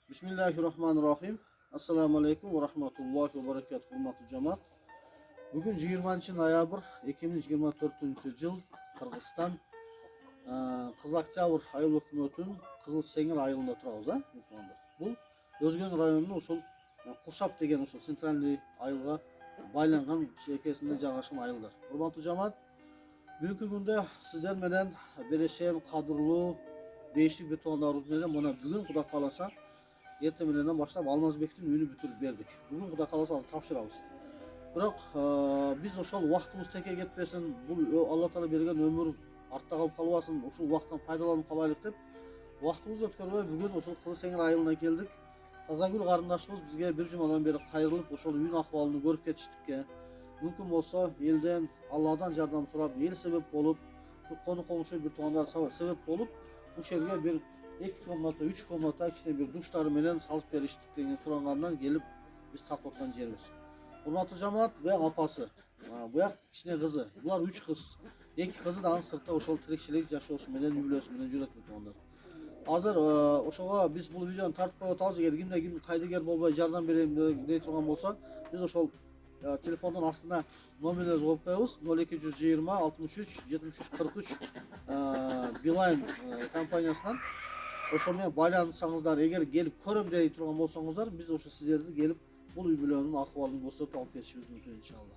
Bismillahirrahmanirrahim. Assalamu alaikum ve rahmetullahi ve berekatuhu hurmatly cemaat. Bugün 20 noyabr 2024 yıl Kırgızstan Kızılakçabur ayыл өкмөтүнүн Кызыл Сеңир айылында турабыз, Бул Өзгөн районунун ушул Куршап деген ушул центральный айылга байланган чекесинде жайгашкан айылдар. Урматтуу жамаат, бүгүнкү күндө сиздер менен берешен кадырлуу бейиштик бир туугандарыбыз менен мына бүгүн Кудай кааласа эртең менен баштап Алмазбектин үйүнү бүтүрүп бердик. Бүгүн Кудай кааласа тапшырабыз. Бирок биз ошол убактыбыз теке кетпесин, бул Алла Таала берген өмүр артта калып калбасын, ушул убакыттан пайдаланып калайлык деп убактыбызды өткөрбөй бүгүн ушул Кызыл Сеңир айылына келдик. Тазагүл карындашыбыз бизге бир жумадан бери кайрылып ошол үйүн акыбалын көрүп кетиштикке, мүмкүн болсо элден Алладан жардам сурап, эл себеп болуп, кону комушу бир туугандар себеп болуп, ушул жерге бир 2 комната, 3 комната кичине бир душтары менен салып бериштик деген сурангандан келип биз тартып аткан жерибиз. Урматтуу жамаат, буяк апасы, буяк кичине кызы. Булар 3 кыз. 2 кызы дагы сыртта ошол тирикчилик жашоосу менен, үй-бүлөсү менен жүрөт туугандар. Азыр ошого биз бул видеону тартып коюп атабыз. Эгер кимде ким кайдыгер болбой жардам берем дей турган болсо, биз ошол телефондун астына номерлерди коюп коебуз. 0220 63 73 43 Билайн компаниясынан ошол менен байланышсаңыздар, эгер келип көрөм дей турган болсоңуздар, биз ошо сиздерди келип бул үй-бүлөнүн акыбалын көрсөтүп алып кетишибиз мүмкүн иншалла.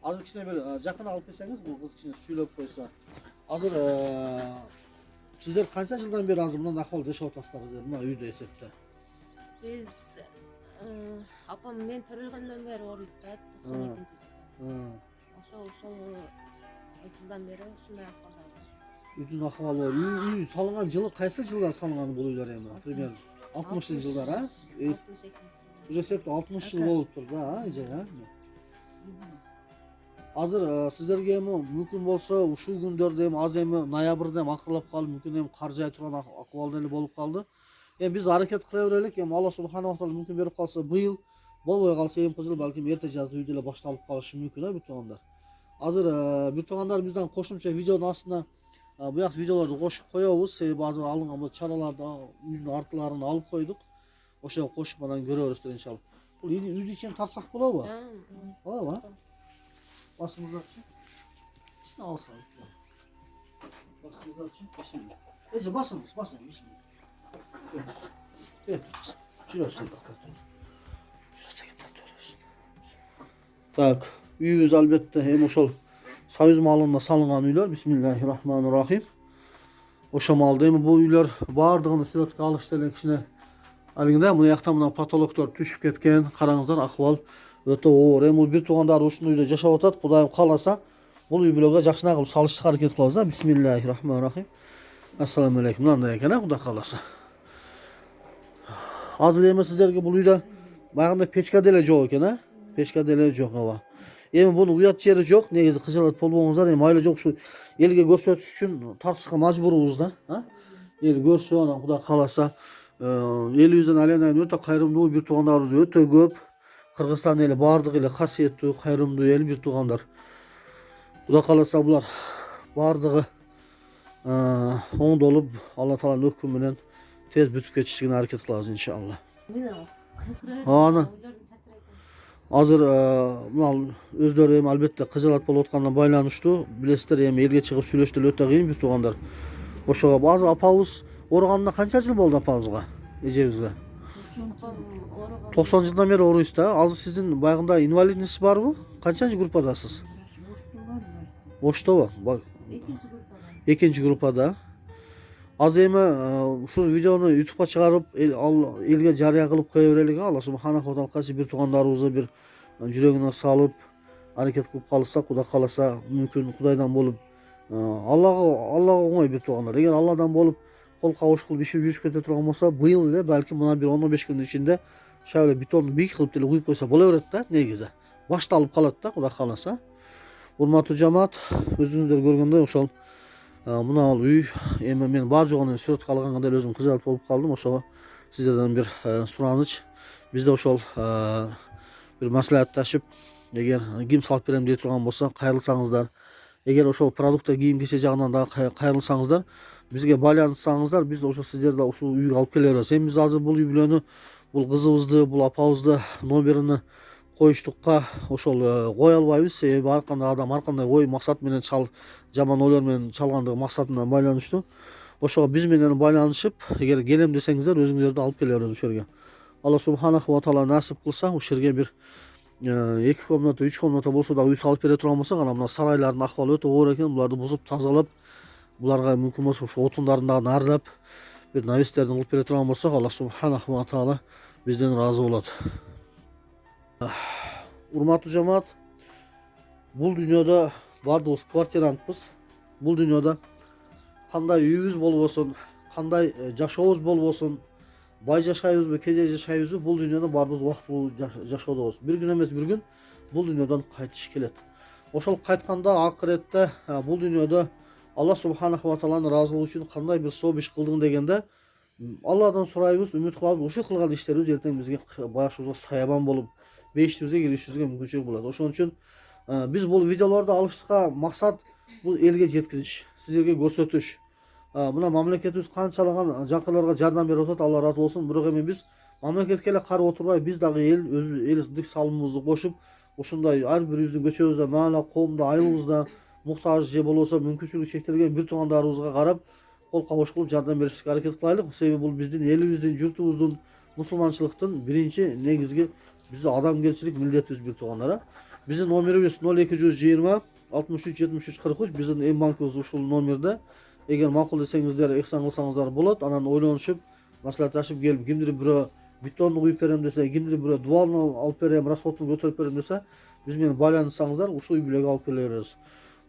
Азыр кичине бир жакын алып келсеңиз, бул кыз кичине сүйлөп койсо. Азыр сиздер канча жылдан бери азыр мындай акыбал жашап атасыздар мына үйдө эсепте? Биз апам мен төрөлгөндөн бери ооруйт да, 92-жылдан. Ошол жылдан бери ушундай акыбалдабыз. Үйдүн акыбалы бар. Үй салынган жылы кайсы жылдар салынган бул үйлөр эми? Примерно 60 жылдар, 62-жылдар. Уже эсепте 60 жыл болуптур да, Азыр сиздерге эми мүмкүн болсо ушул күндөрдө эми аз эми ноябрда эми акырлап калып, мүмкүн эми кар жай турган акыбал эле болуп калды. Эми биз аракет кыла берелик. Эми Алла субханаллаху таала мүмкүн берип калса быйыл, болбой калса эми жыл балким эрте жазда үйдө эле башталып калышы мүмкүн, бир туугандар. Азыр бир туугандар бизден кошумча видеонун астына буяк видеолорду кошуп коебуз. Себеби азыр алынган бул чараларды үйдүн артларын алып койдук. Ошого кошуп анан көрөбүздөр иншалла. Бул үйдү ичин тартсак болобу? Болобу? Басыңыздарчы. Кичине алсак. Басыңыздарчы. Бисмилlah. Басыңыз. Бисмилlah. Так, үйүбүз албетте эми ошол Союз маалында салынган үйлөр. Бисмиллахиррахманиррахим. Ошо маалда эми бул үйлөр баардыгын сүрөткө алышты эле кичине. Алгында мына жакта мына потолоктор түшүп кеткен. Караңыздар, акыбал өтө оор. Эми бул бир туугандар ушул үйдө жашап атат. Кудайым кааласа, бул үй-бүлөгө жакшына кылып салыштык аракет кылабыз. Бисмиллахиррахманиррахим. Ассаламу алейкум. Мындай экен, Кудай кааласа. Азыр эми сиздерге бул үйдө баягындай печка деле жок экен, Печка деле жок, ооба. Эми буну уят жери жок. Негизи кыжалат болбоңуздар. Эми айла жок ушу элге көрсөтүш үчүн тартышка мажбурбуз да. Эл көрсө, анан Кудай кааласа, элибизден айленайын өтө кайрымдуу бир туугандарыбыз өтө көп. Кыргызстан эли баардыгы эле касиеттүү, кайрымдуу эл бир туугандар. Кудай кааласа булар баардыгы оңдолуп, Алла Тааланын өкүмү менен тез бүтүп кетиштигине аракет кылабыз иншалла. Азыр мына өздөрү эми албетте кыжалат болуп аткандан байланыштуу, билесиздер, эми элге чыгып сүйлөш деле өтө кыйын бир туугандар. Ошого азыр апабыз ооруганына канча жыл болду апабызга, эжебизге? Апам ооруган. 90 жылдан бeri ооруйсуз да. Азыр сиздин баягында инвалидность барбы? Канчанчы группадасыз? Оштобу? Экинчи группада. Экинчи группада. Азыр эми ушул видеону YouTubeга чыгарып, элге жарыя кылып кое берелик. Алла субханаху ва таала кайсы бир туугандарыбызды бир жүрөгүнө салып, аракет кылып калса, Кудай кааласа, мүмкүн Кудайдан болуп, Аллага оңой бир туугандар. Эгер Алладан болуп, кол кабыш кылып иши жүрүшүп кете турган болсо, быйыл эле балким мына бир 10-15 күндүн ичинде ошо эле бетонду бийик кылып деле куюп койсо боло берет да, негизи. Башталып калат да, Кудай кааласа. Урматтуу жамаат, өзүңүздөр көргөндөй ошол мына үй эми мен бар жогун сүрөткө алганга деле өзүм кызыгып болуп калдым. Ошого сиздерден бир сураныч. Бизде ошол бир маслихатташып, эгер ким салып берем дей турган болсо, кайрылсаңыздар. Эгер ошол продукт кийим кече жагынан дагы кайрылсаңыздар, бизге байланышсаңыздар, биз ошо сиздерди ушул үйгө алып келе беребиз. Эми биз азыр бул үй бүлөнү, бул кызыбызды, бул апабызды номерин коюштукка ошол кое албайбыз. Себеби ар кандай адам ар кандай ой максат менен жаман ойлор менен чалгандыгы максатына байланыштуу. Ошого биз менен байланышып, эгер келем десеңиздер, өзүңүздөрдү алып келе беребиз ошол жерге. Алла субханаху ва таала насип кылса, ошол жерге бир 2 комната, 3 комната болсо да үй салып бере турган болсок, анан мына сарайлардын акыбалы өтө оор экен. Буларды бузуп, тазалап, буларга мүмкүн болсо ошо отундарын дагы нарылап, бир навестердин кылып бере турган болсок, Алла субханаху ва таала бизден ыраазы болот. Урматтуу жамаат, бул дүйнөдө бардыгыбыз квартирантпыз. Бул дүйнөдө кандай үйүбүз болбосун, кандай жашообуз болбосун, бай жашайбызбы, кежей жашайбызбы, бул дүйнөдө бардыгыбыз убактылуу жашоодобуз. Бир күн эмес бир күн бул дүйнөдөн кайтыш келет. Ошол кайтканда акыретте бул дүйнөдө Алла субханаху ва тааланын ыраазылыгы үчүн кандай бир сооп иш кылдың дегенде, Алладан сурайбыз, үмүт кылабыз, ушул кылган иштерибиз эртең бизге башыбызга саябан болуп, бейиштибизге киришибизге мүмкүнчүлүк болот. Ошон үчүн биз бул видеолорду алышыбызга максат бул элге жеткизиш, сиздерге көрсөтүш. Мына мамлекетибиз канчалаган жакырларга жардам берип атат, Алла ыраазы болсун. Бирок эми биз мамлекетке эле карап отурбай, биз дагы элдик салымыбызды кошуп, ушундай ар бирибиздин көчөбүздө, маала, коомдо, айылыбызда муктаж же болбосо мүмкүнчүлүгү чектелген бир туугандарыбызга карап, кол кабыш кылып жардам беришке аракет кылайлык. Себеби бул биздин элибиздин, журтубуздун, мусулманчылыктын биринчи негизги биздин адамгерчилик милдетибиз бир туугандар. Биздин номерибиз 0220 63 73 43. Биздин эм банкыбыз ушул номерде. Эгер макул десеңиздер, ихсан кылсаңыздар болот. Анан ойлонушуп, маслихатташып келип, кимдир бирөө бетонду куюп берем десе, кимдир бирөө дубалны алып берем, расходун көтөрүп берем десе, биз менен байланышсаңыздар, ушул үй бүлөгө алып келе беребиз.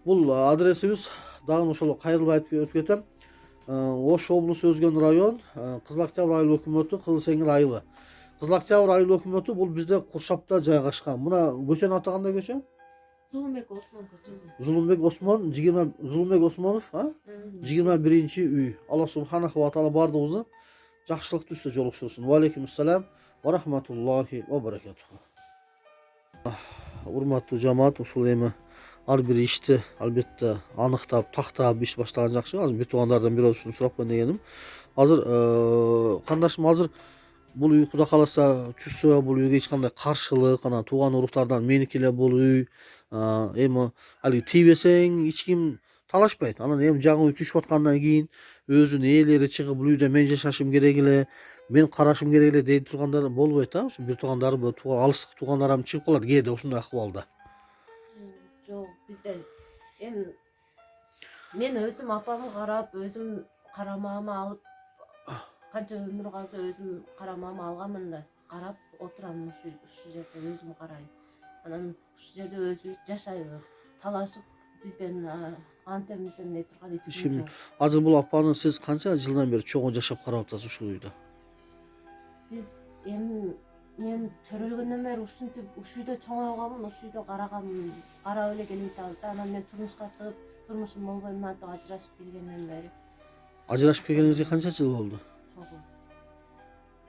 Бул адресибиз дагы ошол кайрылып айтып кетем. Ош облусу, Өзгөн район, Кызыл Октябрь айыл өкмөтү, Кызыл Сеңир айылы. Кызыл Октябрь айыл өкмөтү бул бизде Куршапта жайгашкан. Мына көчөнүн аты кандай көчө? Зулумбек Осмон көчөсү. Зулумбек Осмон, Зулумбек Осмонов, 21-үй. Алла субханаху ва таала бардыгыбызды жакшылык түстө жолуктурсун. Ва алейкум ассалам ва рахматуллахи ва баракатуху. Урматтуу жамаат, ушул эми ар бир ишти албетте аныктап, тактап иш баштаган жакшы. Азыр бир туугандардан бирөө ушуну сурап коеюн дегеним. Азыр кандашым, азыр бул үй Кудай кааласа түшсө, бул үйгө эч кандай каршылык, анан тууган уруктардан меники эле бул үй, эми алиги тийбесең эч ким талашпайт. Анан эми жаңы үй түшүп аткандан кийин өзүнүн ээлери чыгып, бул үйдө мен жашашым керек эле, мен карашым керек эле дей тургандар болбойт да. Ушу бир туугандар, алыстык туугандарым чыгып калат кээде ушундай акыбалда. Жок, бизде эми мен өзүм апамы карап, өзүм карамаама алып, канча өмүр калса өзүм карамаама алганмын да, карап отурам ушу жерде өзүм карайм. Анан ушу жерде өзүбүз жашайбыз, талашып бизден антем мынтем дей турган эч ким жок. Азыр бул апаны сиз канча жылдан бери чогуу жашап карап атасыз ушул үйдө? Биз эми мен төрөлгөндөн бери ушинтип ушу үйдө чоңойгонмун, ушу үйдө карагам, карап эле келип атабыз да. Анан мен турмушка чыгып, турмушум болбой мынантип ажырашып келгенден бери. Ажырашып келгениңизге канча жыл болду? Чогуу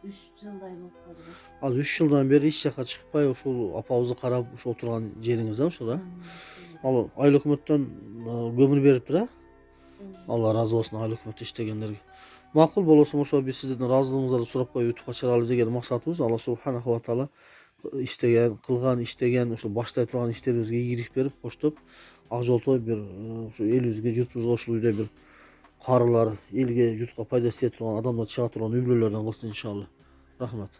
3 жылдай болуп калды. Ал 3 жылдан бери эч жака чыкпай ушул апабызды карап ушу отурган жериңиз да, ушул да? Ал айыл өкмөттөн көмүр бериптир, Алла ыраазы болсун айыл өкмөттө иштегендерге. Макул болосун, ошо биз сиздердин ыраазылыгыңыздарды сурап коюп ютубка чыгаралы деген максатыбыз. Алла субханаху ва таала иштеген, ушул баштай турган иштерибизге ийгилик берип, коштоп, ак жолтой бир ушу элибизге, журтубузга ушул үйдө бир карылар, элге, журтка пайдасы тие турган адамдар чыга турган үй бүлөлөрдөн кылсын иншалла. Рахмат.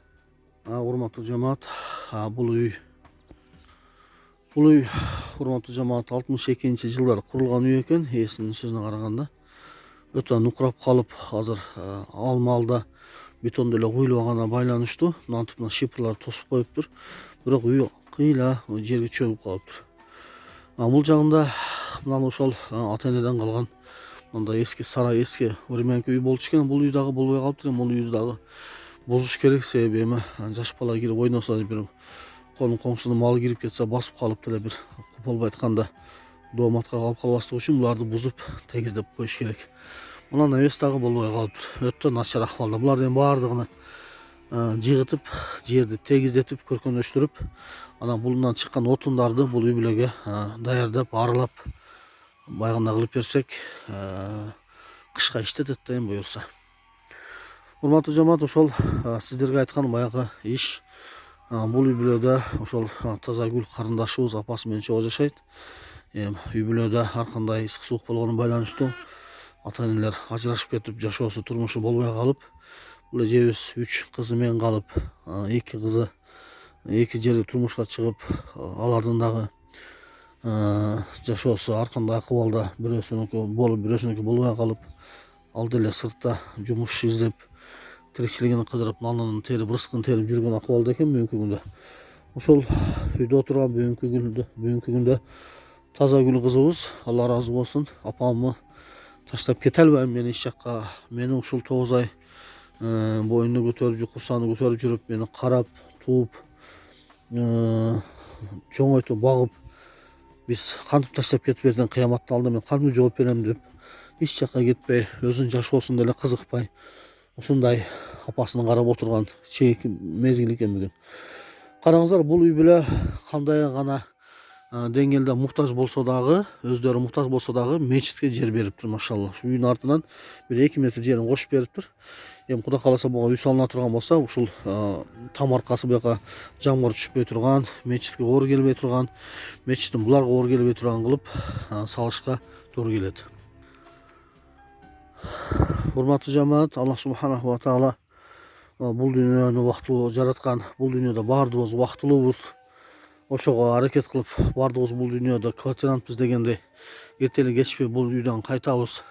урматтуу жамаат, бул үй урматтуу жамаат 62-жылдары курулган үй экен. Ээсинин сөзүнө караганда өтө нукурап калып, азыр алма-алда бетон деле куюлбаганына байланыштуу мынтип мына шипрлар тосуп коюптур. Бирок үй кыйла жерге чөгүп калыптыр. Бул жагында мына ошол ата-энеден калган мындай эски сарай, эски времянка үй болчу экен. Бул үй дагы болбой калыптыр. Бул үйдү дагы бузуш керек, себеби эми жаш бала кирип ойносо бир конун коңшунун малы кирип кетсе басып калып деле бир купалбай айтканда дооматка калып калбаслык үчүн буларды бузуп тегиздеп коюш керек. Мындан эбес дагы болбой калыптыр. Өтө начар акыбалда. Булардын баардыгын жыгытып, жерди тегиздетип, көркөмдөштүрүп, анан булунан чыккан отундарды бул үй бүлөгө даярдап, аралап, байгында кылып берсек, кышка иштетет да эми буюрса. Урматтуу жамаат, ошол сиздерге айткан баягы иш бул үй бүлөдө ошол Тазагүл карындашыбыз апасы менен чогуу жашайт. Үй бүлөдө ар кандай ысык суук болгону байланыштуу ата-энелер ажырашып кетип, жашоосу, турмушу болбой калып, бул эжебиз 3 кызы менен калып, 2 кызы 2 жерде турмушка чыгып, алардын дагы жашоосу ар кандай акыбалда, бирөөсүнүкү болуп, бирөөсүнүкү болбой калып, ал деле сыртта жумуш издеп, тиричилигин кыдырып, нанын терип, рызкын терип жүргөн акыбалда экен бүгүнкү күндө. Ошол үйдө отурган бүгүнкү күндө Тазагүл кызыбыз, Алла ыраазы болсун, апамы таштап кете албайм мени иш жакка, мени ушул 9 ай боюну көтөрүп, курсагын көтөрүп жүрүп, мени карап, тууп, чоңойтуп, багып, биз кантип таштап кетип берден кыяматтын алдында мен кантип жооп берем деп, ич жакка кетпей, өзүнүн жашоосун деле кызыкпай, ушундай апасынын карап отурган чейки мезгил экен бүгүн. Караңыздар, бул үй бүлө кандай гана деңгээлде муктаж болсо дагы, өздөрү муктаж болсо дагы мечитке жер бериптир, машалла. Ушу үйдүн артынан бир 2 метр жерин кошуп бериптир. Эми кудай кааласа буга үй салына турган болсо, ушул там аркасы буяка жамгыр түшпөй турган, мечитке оор келбей турган, мечиттин буларга оор келбей турган кылып салышка туура келет. Урматтуу жамаат, Алла субханаху ва таала бул дүйнөнү убактылуу жараткан, бул дүйнөдө баардыгыбыз убактылуубуз. Ошого аракет кылып, баардыгыбыз бул дүйнөдө квартирантпыз дегендей, эртели кечпей бул үйдөн кайтабыз.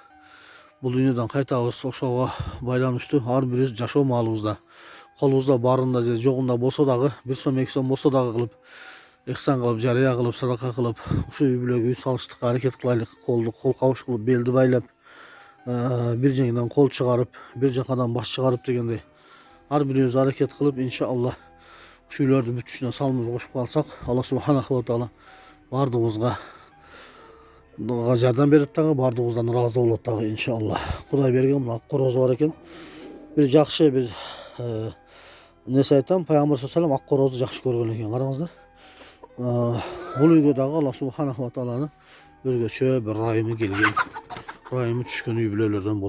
Бул дүйнөдөн кайтабыз. Ошого байланыштуу ар бирибиз жашоо маалыбызда, колубузда барында же жогунда болсо дагы, 1 сом 2 сом болсо дагы кылып, ихсан кылып, жарыя кылып, садака кылып, ушу үй бүлөгө үй салыштыкка аракет кылайлык. Кол кабыш кылып, белди байлап, бир жеңден кол чыгарып, бир жакадан баш чыгарып дегендей, ар бирибиз аракет кылып, иншалла ушу үйлөрдүн бүтүшүнө салымыбызды кошуп калсак, Алла субханаху ва таала баардыгыбызга жардам берет дагы, баардыгыбыздан ыраазы болот дагы, иншалла. Кудай берген мына ак корозу бар экен. Бир жакшы бир нерсе айтам, пайгамбар саллаллаху алейхи ак корозду жакшы көргөн экен. Караңыздар. Бул үйгө дагы Алла субханаху ва тааланын өзгөчө бир ырайымы келген, ырайымы түшкөн үй бүлөлөрдөн